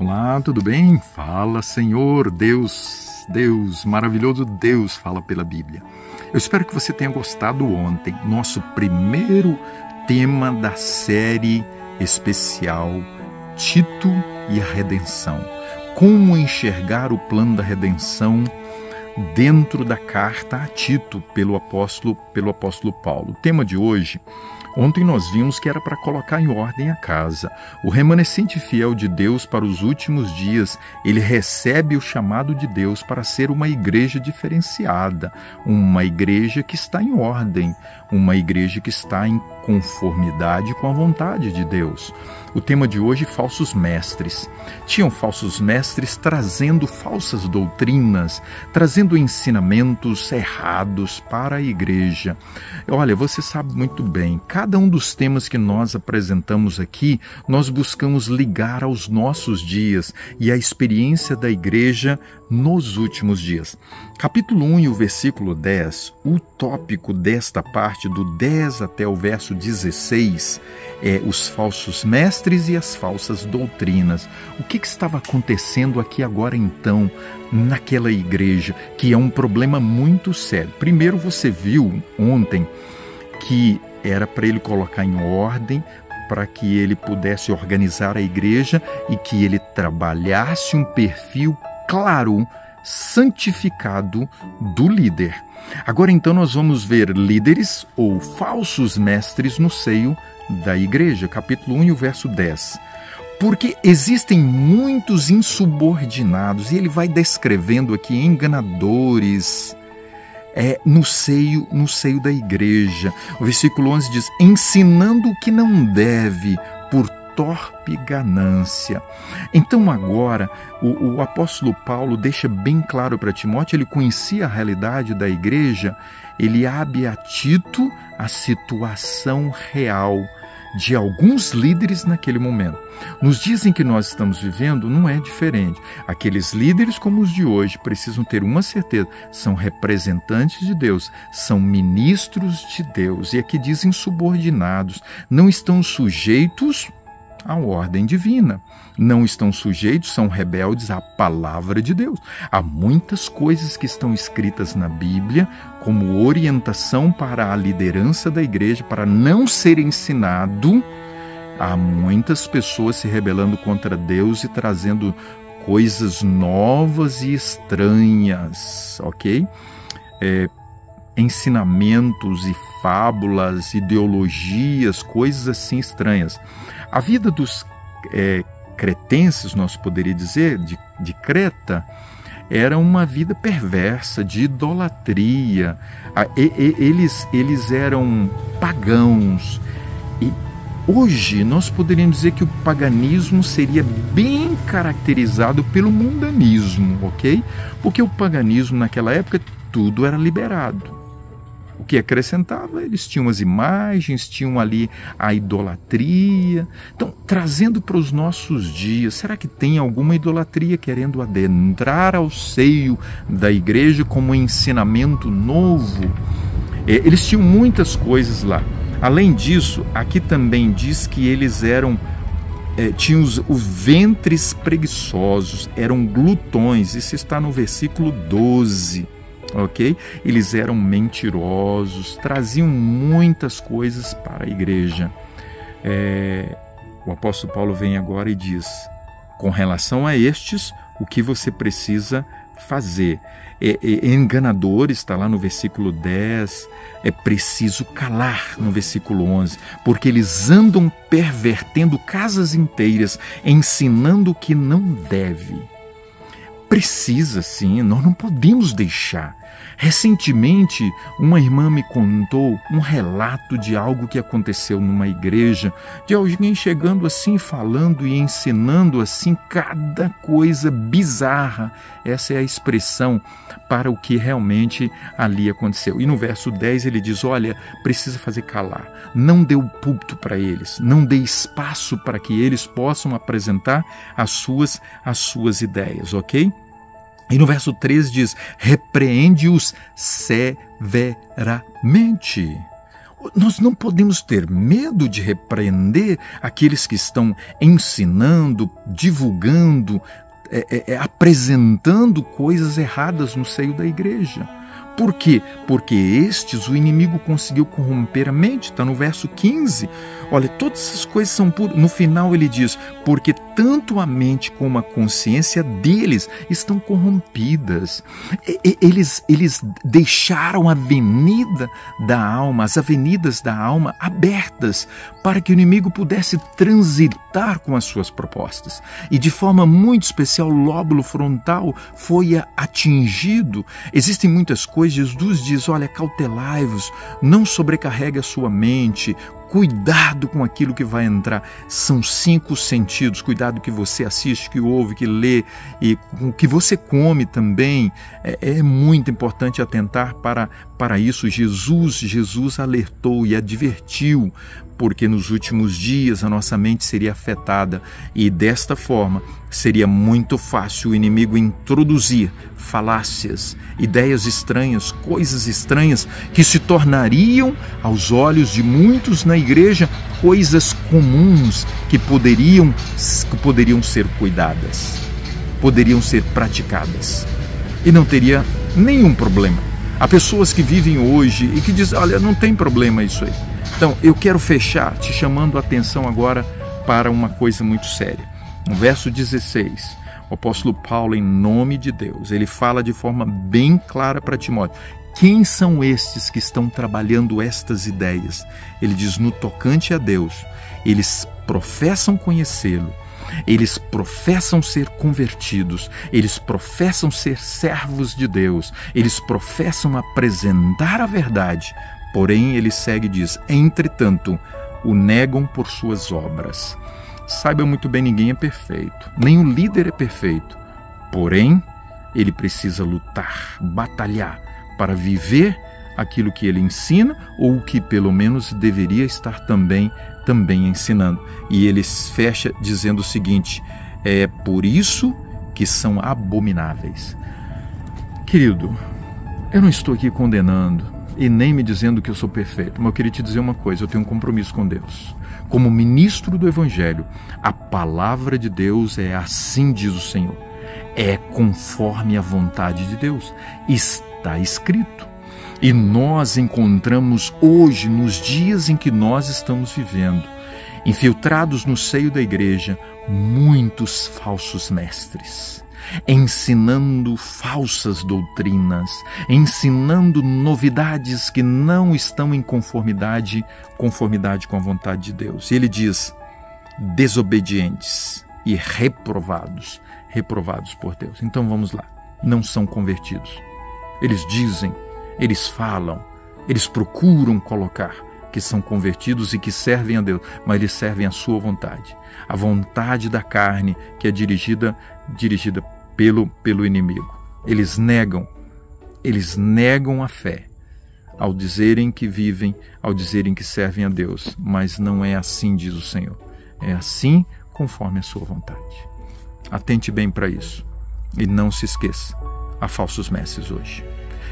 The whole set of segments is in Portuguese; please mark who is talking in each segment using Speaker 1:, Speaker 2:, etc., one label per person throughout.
Speaker 1: Olá, tudo bem? Fala, Senhor, Deus, maravilhoso Deus, fala pela Bíblia. Eu espero que você tenha gostado ontem, nosso primeiro tema da série especial Tito e a Redenção. Como enxergar o plano da redenção dentro da carta a Tito pelo apóstolo Paulo. O tema de hoje, ontem nós vimos que era para colocar em ordem a casa. O remanescente fiel de Deus para os últimos dias, ele recebe o chamado de Deus para ser uma igreja diferenciada, uma igreja que está em ordem, uma igreja que está em conformidade com a vontade de Deus. O tema de hoje, falsos mestres. Tinham falsos mestres trazendo falsas doutrinas, trazendo ensinamentos errados para a igreja. Olha, você sabe muito bem, cada um dos temas que nós apresentamos aqui, nós buscamos ligar aos nossos dias e à experiência da igreja nos últimos dias. Capítulo 1 e o versículo 10, o tópico desta parte, do 10 até o verso 16, é os falsos mestres e as falsas doutrinas. O que estava acontecendo aqui agora então, naquela igreja, que é um problema muito sério? Primeiro, você viu ontem que era para ele colocar em ordem, para que ele pudesse organizar a igreja e que ele trabalhasse um perfil claro, santificado do líder. Agora então nós vamos ver líderes ou falsos mestres no seio da igreja. Capítulo 1 e o verso 10. Porque existem muitos insubordinados, e ele vai descrevendo aqui enganadores no seio da igreja. O versículo 11 diz: ensinando o que não deve por torpe ganância. Então agora o apóstolo Paulo deixa bem claro para Timóteo, ele conhecia a realidade da igreja, ele abre a Tito a situação real de alguns líderes naquele momento. Nos dias em que nós estamos vivendo, não é diferente. Aqueles líderes como os de hoje precisam ter uma certeza: são representantes de Deus, são ministros de Deus. E aqui dizem subordinados, não estão sujeitos à ordem divina, não estão sujeitos, são rebeldes à palavra de Deus. Há muitas coisas que estão escritas na Bíblia como orientação para a liderança da igreja, para não ser ensinado. Há muitas pessoas se rebelando contra Deus e trazendo coisas novas e estranhas, ok? Ensinamentos e fábulas, ideologias, coisas assim estranhas. A vida dos cretenses, nós poderíamos dizer, de Creta, era uma vida perversa, de idolatria. Eles eram pagãos. E hoje nós poderíamos dizer que o paganismo seria bem caracterizado pelo mundanismo, ok? Porque o paganismo naquela época tudo era liberado. O que acrescentava? Eles tinham as imagens, tinham ali a idolatria. Então, trazendo para os nossos dias, será que tem alguma idolatria querendo adentrar ao seio da igreja como ensinamento novo? Eles tinham muitas coisas lá. Além disso, aqui também diz que eles tinham os ventres preguiçosos, eram glutões. Isso está no versículo 12. Ok? Eles eram mentirosos, traziam muitas coisas para a igreja. O apóstolo Paulo vem agora e diz: com relação a estes, o que você precisa fazer? Enganadores, está lá no versículo 10, é preciso calar no versículo 11, porque eles andam pervertendo casas inteiras, ensinando o que não deve. Precisa sim, nós não podemos deixar. Recentemente, uma irmã me contou um relato de algo que aconteceu numa igreja, de alguém chegando assim, falando e ensinando assim, cada coisa bizarra. Essa é a expressão para o que realmente ali aconteceu. E no verso 10 ele diz: olha, precisa fazer calar. Não dê o púlpito para eles, não dê espaço para que eles possam apresentar as suas ideias, ok? E no verso 13 diz: repreende-os severamente. Nós não podemos ter medo de repreender aqueles que estão ensinando, divulgando, apresentando coisas erradas no seio da igreja. Por quê? Porque estes o inimigo conseguiu corromper a mente. Está no verso 15. Olha, todas essas coisas são puras. No final ele diz, porque tanto a mente como a consciência deles estão corrompidas. Eles deixaram a avenida da alma, as avenidas da alma abertas para que o inimigo pudesse transitar com as suas propostas. E de forma muito especial, o lóbulo frontal foi atingido. Existem muitas coisas. Jesus diz, olha, cautelai-vos, não sobrecarregue a sua mente, cuidado com aquilo que vai entrar. São 5 sentidos, cuidado que você assiste, que ouve, que lê e com o que você come também. É muito importante atentar para isso. Jesus alertou e advertiu, porque nos últimos dias a nossa mente seria afetada e desta forma seria muito fácil o inimigo introduzir falácias, ideias estranhas, coisas estranhas que se tornariam aos olhos de muitos na igreja coisas comuns que poderiam ser cuidadas, poderiam ser praticadas e não teria nenhum problema. Há pessoas que vivem hoje e que dizem, olha, não tem problema isso aí. Então, eu quero fechar te chamando a atenção agora para uma coisa muito séria. No verso 16, o apóstolo Paulo, em nome de Deus, ele fala de forma bem clara para Timóteo. Quem são estes que estão trabalhando estas ideias? Ele diz, no tocante a Deus, eles professam conhecê-lo, eles professam ser convertidos, eles professam ser servos de Deus, eles professam apresentar a verdade. Porém, ele segue e diz, entretanto, o negam por suas obras. Saiba muito bem, ninguém é perfeito, nem o líder é perfeito. Porém, ele precisa lutar, batalhar para viver aquilo que ele ensina ou que pelo menos deveria estar também ensinando. E ele fecha dizendo o seguinte, é por isso que são abomináveis. Querido, eu não estou aqui condenando e nem me dizendo que eu sou perfeito, mas eu queria te dizer uma coisa, eu tenho um compromisso com Deus. Como ministro do Evangelho, a palavra de Deus é assim diz o Senhor, é conforme a vontade de Deus, está escrito. E nós encontramos hoje, nos dias em que nós estamos vivendo, infiltrados no seio da igreja, muitos falsos mestres, ensinando falsas doutrinas, ensinando novidades que não estão em conformidade com a vontade de Deus. E ele diz, desobedientes e reprovados por Deus. Então vamos lá, não são convertidos. Eles dizem, eles falam, eles procuram colocar que são convertidos e que servem a Deus, mas eles servem a sua vontade, a vontade da carne que é dirigida pelo inimigo. Eles negam a fé ao dizerem que vivem, ao dizerem que servem a Deus, mas não é assim, diz o Senhor. É assim conforme a sua vontade. Atente bem para isso e não se esqueça, há falsos mestres hoje.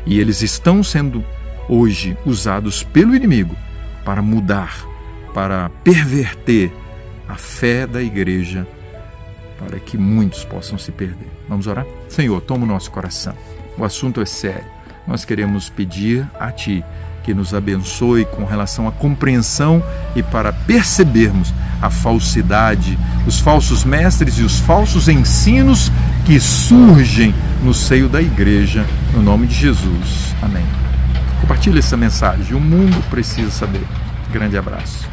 Speaker 1: E eles estão sendo hoje usados pelo inimigo para mudar, para perverter a fé da igreja, para que muitos possam se perder. Vamos orar? Senhor, toma o nosso coração. O assunto é sério. Nós queremos pedir a Ti que nos abençoe com relação à compreensão e para percebermos a falsidade, os falsos mestres e os falsos ensinos que surgem no seio da igreja, no nome de Jesus. Amém. Compartilhe essa mensagem. O mundo precisa saber. Grande abraço.